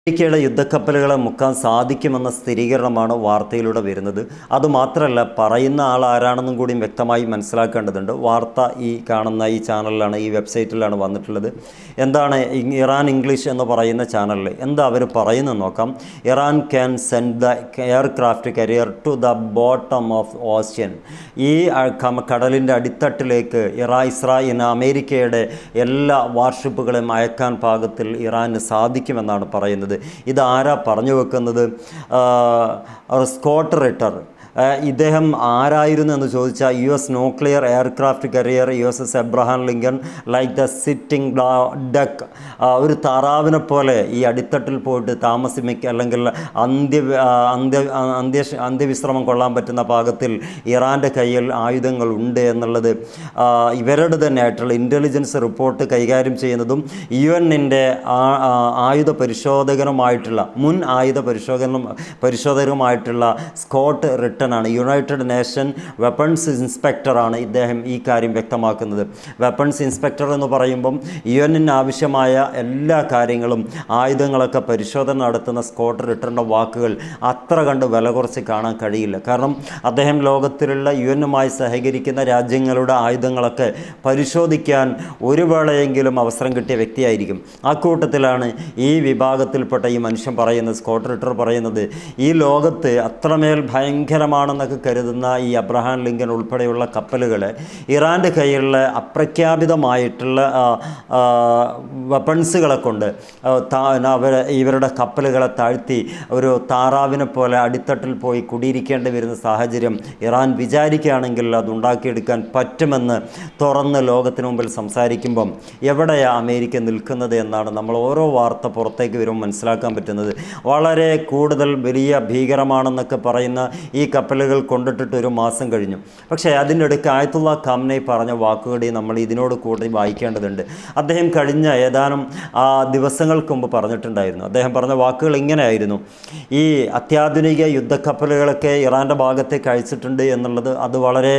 അമേരിക്കയുടെ യുദ്ധക്കപ്പലുകളെ മുക്കാൻ സാധിക്കുമെന്ന സ്ഥിരീകരണമാണ് വാർത്തയിലൂടെ വരുന്നത്. അതുമാത്രമല്ല, പറയുന്ന ആൾ ആരാണെന്നും കൂടി വ്യക്തമായി മനസ്സിലാക്കേണ്ടതുണ്ട്. വാർത്ത ഈ കാണുന്ന ഈ ചാനലിലാണ്, ഈ വെബ്സൈറ്റിലാണ് വന്നിട്ടുള്ളത്. എന്താണ് ഇറാൻ ഇംഗ്ലീഷ് എന്ന് പറയുന്ന ചാനലിൽ എന്താ അവർ പറയുന്നത് നോക്കാം. Iran can send the aircraft carrier to the bottom of ocean. ഈ കടലിൻ്റെ അടിത്തട്ടിലേക്ക് അമേരിക്കയുടെ എല്ലാ വാർഷിപ്പുകളെയും അയക്കാൻ പാകത്തിൽ ഇറാന് സാധിക്കുമെന്നാണ് പറയുന്നത്. ഇതാരാ പറഞ്ഞു വെക്കുന്നത്? സ്കോട്ട് റിട്ടർ. ഇദ്ദേഹം ആരായിരുന്നു എന്ന് ചോദിച്ചാൽ US nuclear aircraft career USS Abraham Lincoln like the sitting duck. ഒരു താറാവിനെ പോലെ ഈ അടിത്തട്ടിൽ പോയിട്ട് താമസിക്കുക അല്ലെങ്കിൽ അന്ത്യവിശ്രമം കൊള്ളാൻ പറ്റുന്ന പാകത്തിൽ ഇറാൻ്റെ കയ്യിൽ ആയുധങ്ങൾ ഉണ്ട് എന്നുള്ളത് ഇവരുടെ തന്നെ ആയിട്ടുള്ള ഇൻ്റലിജൻസ് റിപ്പോർട്ട് കൈകാര്യം ചെയ്യുന്നതും UN-ൻ്റെ ആയുധ പരിശോധകനുമായിട്ടുള്ള മുൻ ആയുധ പരിശോധകനുമായിട്ടുള്ള സ്കോട്ട് റിട്ടൺ ആണ്. യുണൈറ്റഡ് നേഷൻ വെപ്പൺസ് ഇൻസ്പെക്ടറാണ് ഇദ്ദേഹം ഈ കാര്യം വ്യക്തമാക്കുന്നത്. വെപ്പൺസ് ഇൻസ്പെക്ടർ എന്ന് പറയുമ്പം UN-ന് ആവശ്യമായ എല്ലാ കാര്യങ്ങളും ആയുധങ്ങളൊക്കെ പരിശോധന നടത്തുന്ന സ്കോട്ട് റിട്ടറിൻ്റെ വാക്കുകൾ അത്ര കണ്ട് വില കുറച്ച് കാണാൻ കഴിയില്ല. കാരണം അദ്ദേഹം ലോകത്തിലുള്ള UN-നുമായി സഹകരിക്കുന്ന രാജ്യങ്ങളുടെ ആയുധങ്ങളൊക്കെ പരിശോധിക്കാൻ ഒരു വേളയെങ്കിലും അവസരം കിട്ടിയ വ്യക്തിയായിരിക്കും. ആ കൂട്ടത്തിലാണ് ഈ വിഭാഗത്തിൽപ്പെട്ട ഈ മനുഷ്യൻ പറയുന്നത്, സ്കോട്ട് റിട്ടർ പറയുന്നത്, ഈ ലോകത്ത് അത്രമേൽ ഭയങ്കരമാണെന്നൊക്കെ കരുതുന്ന ഈ അബ്രഹാം ലിങ്കൺ ഉൾപ്പെടെയുള്ള കപ്പലുകൾ ഇറാൻ്റെ കയ്യിലുള്ള അപ്രഖ്യാപിതമായിട്ടുള്ള വെപ്പൺസുകളെ കൊണ്ട് ഇവരുടെ കപ്പലുകളെ താഴ്ത്തി ഒരു താറാവിനെ പോലെ അടിത്തട്ടിൽ പോയി കുടിയിരിക്കേണ്ടി വരുന്ന സാഹചര്യം ഇറാൻ വിചാരിക്കുകയാണെങ്കിൽ അതുണ്ടാക്കിയെടുക്കാൻ പറ്റുമെന്ന് തുറന്ന് ലോകത്തിന് മുമ്പിൽ സംസാരിക്കുമ്പം എവിടെയാണ് അമേരിക്ക നിൽക്കുന്നത് എന്നാണ് നമ്മൾ ഓരോ വാർത്ത പുറത്തേക്ക് വരുമ്പോൾ മനസ്സിലാക്കാൻ പറ്റുന്നത്. വളരെ കൂടുതൽ വലിയ ഭീകരമാണെന്നൊക്കെ പറയുന്ന ഈ കപ്പലുകൾ കൊണ്ടിട്ടിട്ട് ഒരു മാസം കഴിഞ്ഞു. പക്ഷേ അതിൻ്റെ ഇടയ്ക്ക് ആയത്തുള്ള ഖാംനൈ പറഞ്ഞ വാക്കുകൂടി നമ്മൾ ഇതിനോട് കൂടി വായിക്കേണ്ടതുണ്ട്. അദ്ദേഹം കഴിഞ്ഞ ഏതാനും ദിവസങ്ങൾക്ക് മുമ്പ് പറഞ്ഞിട്ടുണ്ടായിരുന്നു. അദ്ദേഹം പറഞ്ഞ വാക്കുകൾ ഇങ്ങനെയായിരുന്നു: ഈ അത്യാധുനിക യുദ്ധക്കപ്പലുകളൊക്കെ ഇറാൻ്റെ ഭാഗത്തേക്ക് അയച്ചിട്ടുണ്ട് എന്നുള്ളത് അത് വളരെ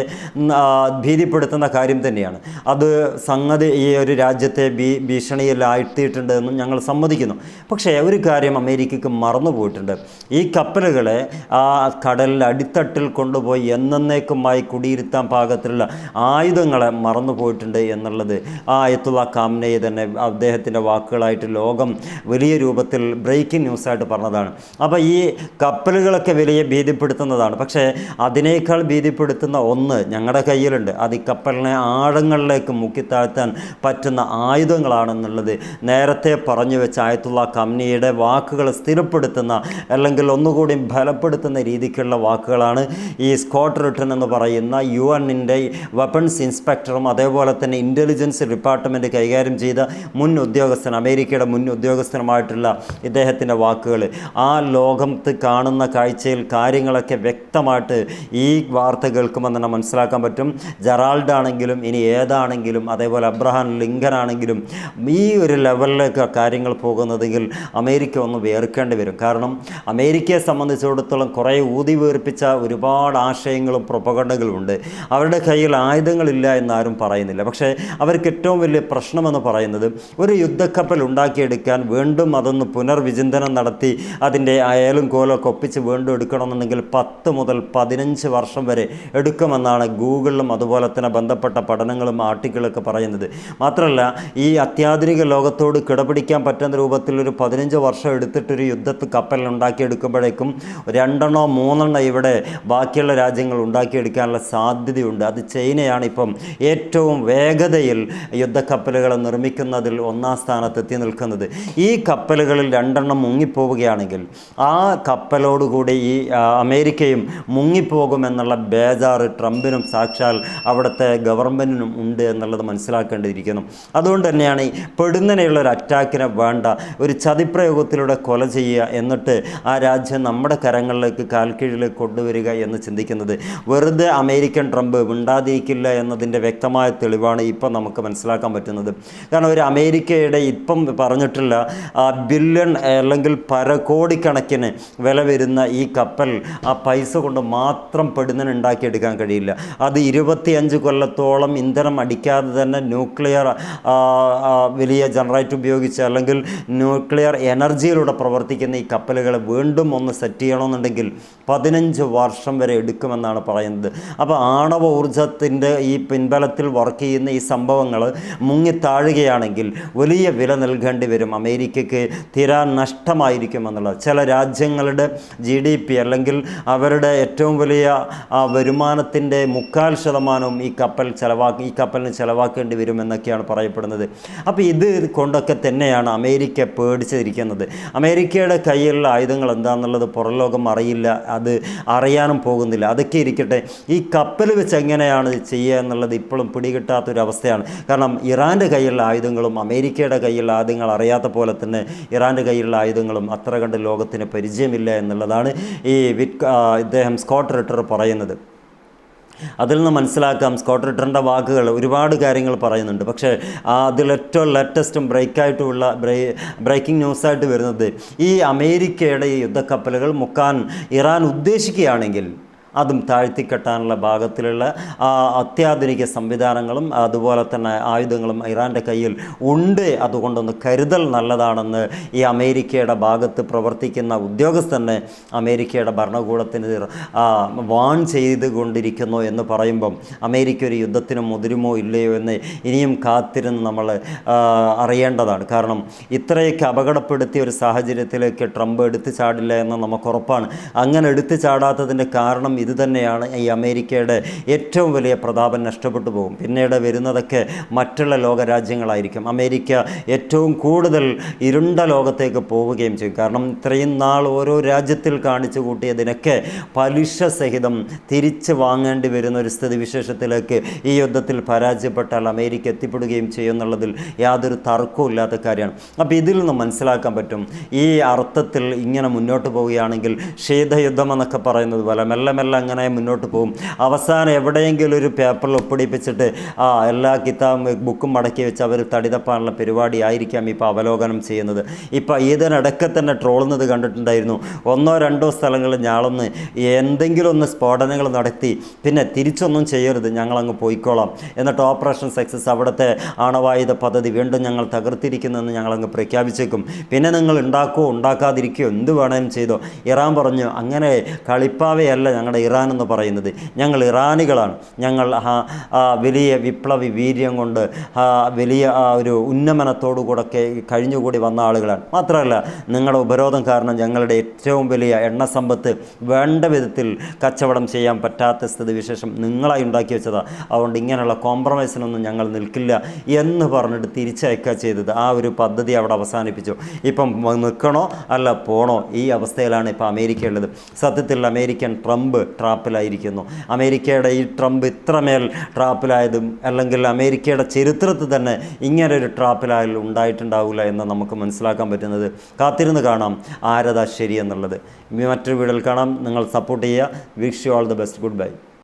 ഭീതിപ്പെടുത്തുന്ന കാര്യം തന്നെയാണ്. അത് സംഗതി ഈ ഒരു രാജ്യത്തെ ഭീഷണിയിൽ ആഴ്ത്തിയിട്ടുണ്ട് എന്നും ഞങ്ങൾ സമ്മതിക്കുന്നു. പക്ഷേ ഒരു കാര്യം അമേരിക്കയ്ക്ക് മറന്നുപോയിട്ടുണ്ട്. ഈ കപ്പലുകളെ ആ കടലിൽ അടിത്തട്ടിൽ കൊണ്ടുപോയി എന്നേക്കുമായി കുടിയിരുത്താൻ പാകത്തിലുള്ള ആയുധങ്ങളെ മറന്നുപോയിട്ടുണ്ട് എന്നുള്ളത് ആയത്തുള്ള ഖാംനൈ തന്നെ അദ്ദേഹത്തിൻ്റെ വാക്കുകളായിട്ട് ലോകം വലിയ രൂപത്തിൽ ബ്രേക്കിംഗ് ന്യൂസായിട്ട് പറഞ്ഞതാണ്. അപ്പോൾ ഈ കപ്പലുകളൊക്കെ വലിയ ഭീതിപ്പെടുത്തുന്നതാണ്. പക്ഷേ അതിനേക്കാൾ ഭീതിപ്പെടുത്തുന്ന ഒന്ന് ഞങ്ങളുടെ കയ്യിലുണ്ട്. അത് ഈ കപ്പലിനെ ആഴങ്ങളിലേക്ക് മുക്കിത്താഴ്ത്താൻ പറ്റുന്ന ആയുധങ്ങളാണെന്നുള്ളത് നേരത്തെ പറഞ്ഞു വെച്ച ആയത്തുള്ള ഖാംനൈയുടെ വാക്കുകൾ സ്ഥിരപ്പെടുത്തുന്ന അല്ലെങ്കിൽ ഒന്നുകൂടി ബലപ്പെടുത്തുന്ന രീതിക്കുള്ള വാക്കുകളാണ് ഈ സ്കോട്ട് റിട്ടൺ എന്ന് പറയുന്ന UN-ൻ്റെ വെപ്പൺസ് ഇൻസ്പെക്ടറും അതേപോലെ തന്നെ ഇൻ്റലിജൻസ് ഡിപ്പാർട്ട്മെൻറ്റ് കൈകാര്യം ചെയ്ത മുൻ ഉദ്യോഗസ്ഥൻ, അമേരിക്കയുടെ മുൻ ഉദ്യോഗസ്ഥനുമായിട്ടുള്ള ഇദ്ദേഹത്തിൻ്റെ വാക്കുകൾ. ആ ലോകത്ത് കാണുന്ന കാഴ്ചയിൽ കാര്യങ്ങളൊക്കെ വ്യക്തമായിട്ട് ഈ വാർത്ത കേൾക്കുമ്പോൾ തന്നെ മനസ്സിലാക്കാൻ പറ്റും. ജെറാൾഡ് ആണെങ്കിലും ഇനി ഏതാണെങ്കിലും അതേപോലെ അബ്രഹാം ലിങ്കൺ ആണെങ്കിലും ഈ ഒരു ലെവലിലേക്ക് കാര്യങ്ങൾ പോകുന്നതെങ്കിൽ അമേരിക്ക ഒന്ന് വേർക്കേണ്ടി വരും. കാരണം അമേരിക്കയെ സംബന്ധിച്ചിടത്തോളം കുറേ ഊതി വീർപ്പിച്ച ഒരുപാട് ആശയങ്ങളും പ്രൊപ്പഗണ്ടകളുമുണ്ട്. അവരുടെ കയ്യിൽ ആയുധങ്ങളില്ല എന്നാരും പറയുന്നില്ല. പക്ഷേ അവർക്ക് ഏറ്റവും വലിയ പ്രശ്നമെന്ന് പറയുന്നത് ഒരു യുദ്ധക്കപ്പൽ ഉണ്ടാക്കിയെടുക്കാൻ വീണ്ടും അതൊന്ന് പുനർവിചിന്തനം നടത്തി അതിൻ്റെ അയലും കോലൊക്കെ ഒപ്പിച്ച് വീണ്ടും എടുക്കണമെന്നുണ്ടെങ്കിൽ 10 മുതൽ 15 വർഷം വരെ എടുക്കുമെന്നാണ് ഗൂഗിളിലും അതുപോലെ തന്നെ ബന്ധപ്പെട്ട പഠനങ്ങളും ആർട്ടിക്കിളൊക്കെ പറയുന്നത്. മാത്രമല്ല ഈ അത്യാധുനിക ലോകത്തോട് കിടപിടിക്കാൻ പറ്റുന്ന രൂപത്തിൽ ഒരു 15 വർഷം എടുത്തിട്ടൊരു യുദ്ധത്തിൽ കപ്പൽ ഉണ്ടാക്കിയെടുക്കുമ്പോഴേക്കും 2 or 3 ഇവിടെ ബാക്കിയുള്ള രാജ്യങ്ങൾ ഉണ്ടാക്കിയെടുക്കാനുള്ള സാധ്യതയുണ്ട്. അത് ചൈനയാണ് ഇപ്പം ഏറ്റവും വേഗതയിൽ യുദ്ധക്കപ്പലുകളെ നിർമ്മിക്കുന്നതിൽ 1ാം സ്ഥാനത്തെത്തി നിൽക്കുന്നത്. ഈ കപ്പലുകളിൽ 2 മുങ്ങിപ്പോവുകയാണെങ്കിൽ ആ കപ്പലോടുകൂടി ഈ അമേരിക്കയും മുങ്ങിപ്പോകുമെന്നുള്ള ബേജാറ് ട്രംപിനും സാക്ഷാൽ അവിടുത്തെ ഗവൺമെൻറ്റിനും ഉണ്ട് എന്നുള്ളത് മനസ്സിലാക്കേണ്ടിയിരിക്കുന്നു. അതുകൊണ്ട് തന്നെയാണ് ഈ പെടുന്നതിനുള്ള ഒരു അറ്റാക്കിനെ വേണ്ട, ഒരു ചതിപ്രയോഗത്തിലൂടെ കൊല ചെയ്യുക, എന്നിട്ട് ആ രാജ്യം നമ്മുടെ കരങ്ങളിലേക്ക് കാൽക്കീഴിലേക്ക് കൊണ്ടുവരിക കൊണ്ടുവരിക എന്ന് ചിന്തിക്കുന്നത്. വെറുതെ അമേരിക്കൻ ട്രംപ് മിണ്ടാതിരിക്കില്ല എന്നതിൻ്റെ വ്യക്തമായ തെളിവാണ് ഇപ്പം നമുക്ക് മനസ്സിലാക്കാൻ പറ്റുന്നത്. കാരണം ഒരു അമേരിക്കയുടെ ഇപ്പം പറഞ്ഞിട്ടുള്ള ബില്യൺ അല്ലെങ്കിൽ കോടിക്കണക്കിന് വില വരുന്ന ഈ കപ്പൽ ആ പൈസ കൊണ്ട് മാത്രം പെടുന്നതിന് ഉണ്ടാക്കിയെടുക്കാൻ കഴിയില്ല. അത് 25 കൊല്ലത്തോളം ഇന്ധനം അടിക്കാതെ തന്നെ ന്യൂക്ലിയർ വലിയ ജനറേറ്റർ ഉപയോഗിച്ച് അല്ലെങ്കിൽ ന്യൂക്ലിയർ എനർജിയിലൂടെ പ്രവർത്തിക്കുന്ന ഈ കപ്പലുകളെ വീണ്ടും ഒന്ന് സെറ്റ് ചെയ്യണമെന്നുണ്ടെങ്കിൽ 15 വർഷം വരെ എടുക്കുമെന്നാണ് പറയുന്നത്. അപ്പോൾ ആണവ ഊർജത്തിൻ്റെ ഈ പിൻബലത്തിൽ വർക്ക് ചെയ്യുന്ന ഈ സംഭവങ്ങൾ മുങ്ങിത്താഴുകയാണെങ്കിൽ വലിയ വില നൽകേണ്ടി വരും. അമേരിക്കയ്ക്ക് തീരാൻ നഷ്ടമായിരിക്കുമെന്നുള്ളത്. ചില രാജ്യങ്ങളുടെ GDP അല്ലെങ്കിൽ അവരുടെ ഏറ്റവും വലിയ വരുമാനത്തിൻ്റെ 3/4% ഈ കപ്പലിന് ചിലവാക്കേണ്ടി വരുമെന്നൊക്കെയാണ് പറയപ്പെടുന്നത്. അപ്പോൾ ഇത് കൊണ്ടൊക്കെ തന്നെയാണ് അമേരിക്ക പേടിച്ചിരിക്കുന്നത്. അമേരിക്കയുടെ കയ്യിലുള്ള ആയുധങ്ങൾ എന്താണെന്നുള്ളത് പുറം ലോകം അറിയില്ല, അത് അറിയാനും പോകുന്നില്ല. അതൊക്കെ ഇരിക്കട്ടെ, ഈ കപ്പൽ വെച്ച് എങ്ങനെയാണ് ചെയ്യുക എന്നുള്ളത് ഇപ്പോഴും പിടികിട്ടാത്തൊരവസ്ഥയാണ്. കാരണം ഇറാൻ്റെ കയ്യിലുള്ള ആയുധങ്ങളും അമേരിക്കയുടെ കയ്യിലുള്ള ആയുധങ്ങൾ അറിയാത്ത പോലെ തന്നെ ഇറാൻ്റെ കയ്യിലുള്ള ആയുധങ്ങളും അത്ര കണ്ട് ലോകത്തിന് പരിചയമില്ല എന്നുള്ളതാണ് ഇദ്ദേഹം സ്കോട്ട് റിട്ടർ പറയുന്നത്. അതിൽ നിന്ന് മനസ്സിലാക്കാം സ്കോട്ട് റിട്ടറിൻ്റെ വാക്കുകൾ ഒരുപാട് കാര്യങ്ങൾ പറയുന്നുണ്ട്. പക്ഷേ അതിലേറ്റവും ലേറ്റസ്റ്റും ബ്രേക്കിംഗ് ന്യൂസായിട്ട് വരുന്നത് ഈ അമേരിക്കയുടെ ഈ യുദ്ധക്കപ്പലുകൾ മുക്കാൻ ഇറാൻ ഉദ്ദേശിക്കുകയാണെങ്കിൽ അതും താഴ്ത്തിക്കെട്ടാനുള്ള ഭാഗത്തിലുള്ള അത്യാധുനിക സംവിധാനങ്ങളും അതുപോലെ തന്നെ ആയുധങ്ങളും ഇറാൻ്റെ കയ്യിൽ ഉണ്ട്. അതുകൊണ്ടൊന്ന് കരുതൽ നല്ലതാണെന്ന് ഈ അമേരിക്കയുടെ ഭാഗത്ത് പ്രവർത്തിക്കുന്ന ഉദ്യോഗസ്ഥനെ അമേരിക്കയുടെ ഭരണകൂടത്തിന് വാൺ ചെയ്തുകൊണ്ടിരിക്കുന്നു എന്ന് പറയുമ്പം അമേരിക്ക ഒരു യുദ്ധത്തിന് മുതിരുമോ ഇല്ലയോ എന്ന് ഇനിയും കാത്തിരുന്ന് നമ്മൾ അറിയേണ്ടതാണ്. കാരണം ഇത്രയൊക്കെ അപകടപ്പെടുത്തിയ ഒരു സാഹചര്യത്തിലേക്ക് ട്രംപ് എടുത്തു ചാടില്ല എന്ന് നമുക്ക് ഉറപ്പാണ്. അങ്ങനെ എടുത്തു ചാടാത്തതിൻ്റെ കാരണം ഇത് തന്നെയാണ്. ഈ അമേരിക്കയുടെ ഏറ്റവും വലിയ പ്രതാപം നഷ്ടപ്പെട്ടു പോകും. പിന്നീട് വരുന്നതൊക്കെ മറ്റുള്ള ലോകരാജ്യങ്ങളായിരിക്കും. അമേരിക്ക ഏറ്റവും കൂടുതൽ ഇരുണ്ട ലോകത്തേക്ക് പോവുകയും ചെയ്യും. കാരണം ഇത്രയും നാൾ ഓരോ രാജ്യത്തിൽ കാണിച്ചു കൂട്ടിയതിനൊക്കെ പലിശ സഹിതം തിരിച്ച് വാങ്ങേണ്ടി വരുന്ന ഒരു സ്ഥിതിവിശേഷത്തിലേക്ക് ഈ യുദ്ധത്തിൽ പരാജയപ്പെട്ടാൽ അമേരിക്ക എത്തിപ്പെടുകയും ചെയ്യുമെന്നുള്ളതിൽ യാതൊരു തർക്കവും ഇല്ലാത്ത കാര്യമാണ്. അപ്പോൾ ഇതിൽ നിന്ന് മനസ്സിലാക്കാൻ പറ്റും ഈ അർത്ഥത്തിൽ ഇങ്ങനെ മുന്നോട്ട് പോവുകയാണെങ്കിൽ ശീതയുദ്ധം എന്നൊക്കെ പറയുന്നത് പോലെ മെല്ലെ മെല്ലെ അങ്ങനെ മുന്നോട്ട് പോകും. അവസാനം എവിടെയെങ്കിലും ഒരു പേപ്പറിൽ ഒപ്പിടിപ്പിച്ചിട്ട് എല്ലാ ബുക്കും മടക്കി വെച്ച് അവർ തടിതപ്പാനുള്ള പരിപാടി ആയിരിക്കാം ഇപ്പോൾ അവലോകനം ചെയ്യുന്നത്. ഇപ്പോൾ ഇതിനിടയ്ക്ക് തന്നെ ട്രോളുന്നത് കണ്ടിട്ടുണ്ടായിരുന്നു. 1-2 സ്ഥലങ്ങളിൽ ഞാളൊന്ന് എന്തെങ്കിലും ഒന്ന് സ്ഫോടനങ്ങൾ നടത്തി പിന്നെ തിരിച്ചൊന്നും ചെയ്യരുത്, ഞങ്ങളങ്ങ് പോയിക്കോളാം, എന്നിട്ട് ഓപ്പറേഷൻ സക്സസ് അവിടുത്തെ ആണവായുധ പദ്ധതി വീണ്ടും ഞങ്ങൾ തകർത്തിരിക്കുന്നെന്ന് ഞങ്ങളങ്ങ് പ്രഖ്യാപിച്ചേക്കും. പിന്നെ നിങ്ങൾ ഉണ്ടാക്കാതിരിക്കുകയോ എന്ത് വേണേലും ചെയ്തോ. ഇറാൻ പറഞ്ഞു അങ്ങനെ കളിപ്പാവയല്ല ഞങ്ങളുടെ ഇറാൻ എന്ന് പറയുന്നത്, ഞങ്ങൾ ഇറാനികളാണ്, ഞങ്ങൾ വലിയ വിപ്ലവി വീര്യം കൊണ്ട് വലിയ ഒരു ഉന്നമനത്തോടു കൂടെ കഴിഞ്ഞുകൂടി വന്ന ആളുകളാണ്. മാത്രമല്ല നിങ്ങളുടെ ഉപരോധം കാരണം ഞങ്ങളുടെ ഏറ്റവും വലിയ എണ്ണ സമ്പത്ത് വേണ്ട വിധത്തിൽ കച്ചവടം ചെയ്യാൻ പറ്റാത്ത സ്ഥിതിവിശേഷം നിങ്ങളായി ഉണ്ടാക്കി വെച്ചതാണ്. അതുകൊണ്ട് ഇങ്ങനെയുള്ള കോംപ്രമൈസിനൊന്നും ഞങ്ങൾ നിൽക്കില്ല എന്ന് പറഞ്ഞിട്ട് തിരിച്ചയക്കുക ചെയ്തത്. ആ ഒരു പദ്ധതി അവിടെ അവസാനിപ്പിച്ചു. ഇപ്പം നിൽക്കണോ അല്ല പോണോ ഈ അവസ്ഥയിലാണ് ഇപ്പോൾ അമേരിക്ക ഉള്ളത്. സത്യത്തിൽ അമേരിക്കൻ ട്രംപ് ട്രാപ്പിലായിരിക്കുന്നു. അമേരിക്കയുടെ ഈ ട്രംപ് ഇത്രമേൽ ട്രാപ്പിലായതും അല്ലെങ്കിൽ അമേരിക്കയുടെ ചരിത്രത്തിൽ തന്നെ ഇങ്ങനൊരു ട്രാപ്പിലായാലും ഉണ്ടായിട്ടുണ്ടാവില്ല എന്ന് നമുക്ക് മനസ്സിലാക്കാൻ പറ്റുന്നത്. കാത്തിരുന്ന് കാണാം ആരതാ ശരി എന്നുള്ളത്. മറ്റൊരു വീഡിയോയിൽ കാണാം. നിങ്ങൾ സപ്പോർട്ട് ചെയ്യുക. Wish you all the best. Good bye.